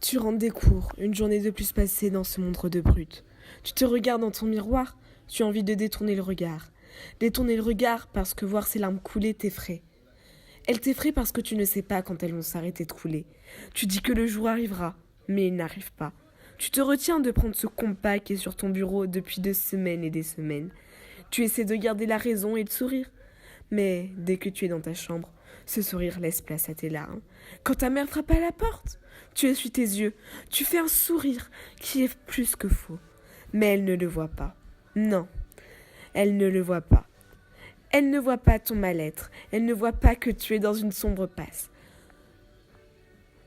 Tu rentres des cours, une journée de plus passée dans ce monde de brut. Tu te regardes dans ton miroir, tu as envie de détourner le regard. Détourner le regard parce que voir ces larmes couler t'effraie. Elles t'effraient parce que tu ne sais pas quand elles vont s'arrêter de couler. Tu dis que le jour arrivera, mais il n'arrive pas. Tu te retiens de prendre ce compas qui est sur ton bureau depuis des semaines et des semaines. Tu essaies de garder la raison et de sourire. Mais dès que tu es dans ta chambre, ce sourire laisse place à tes larmes. Quand ta mère frappe à la porte, tu essuies tes yeux, tu fais un sourire qui est plus que faux. Mais elle ne le voit pas. Non, elle ne le voit pas. Elle ne voit pas ton mal-être, elle ne voit pas que tu es dans une sombre passe.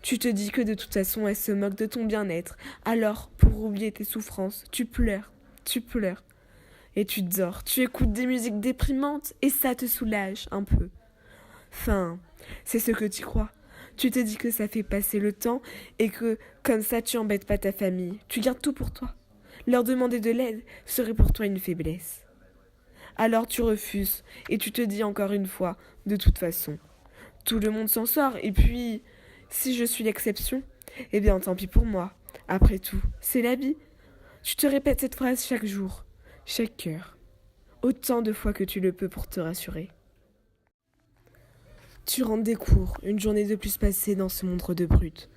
Tu te dis que de toute façon elle se moque de ton bien-être, alors pour oublier tes souffrances, tu pleures. Et tu dors, tu écoutes des musiques déprimantes et ça te soulage un peu. Enfin, c'est ce que tu crois. Tu te dis que ça fait passer le temps et que, comme ça, tu embêtes pas ta famille. Tu gardes tout pour toi. Leur demander de l'aide serait pour toi une faiblesse. Alors tu refuses et tu te dis encore une fois, de toute façon, tout le monde s'en sort et puis, si je suis l'exception, eh bien tant pis pour moi. Après tout, c'est la vie. Tu te répètes cette phrase chaque jour, chaque heure, autant de fois que tu le peux pour te rassurer. Tu rentres des cours, une journée de plus passée dans ce monde de brut.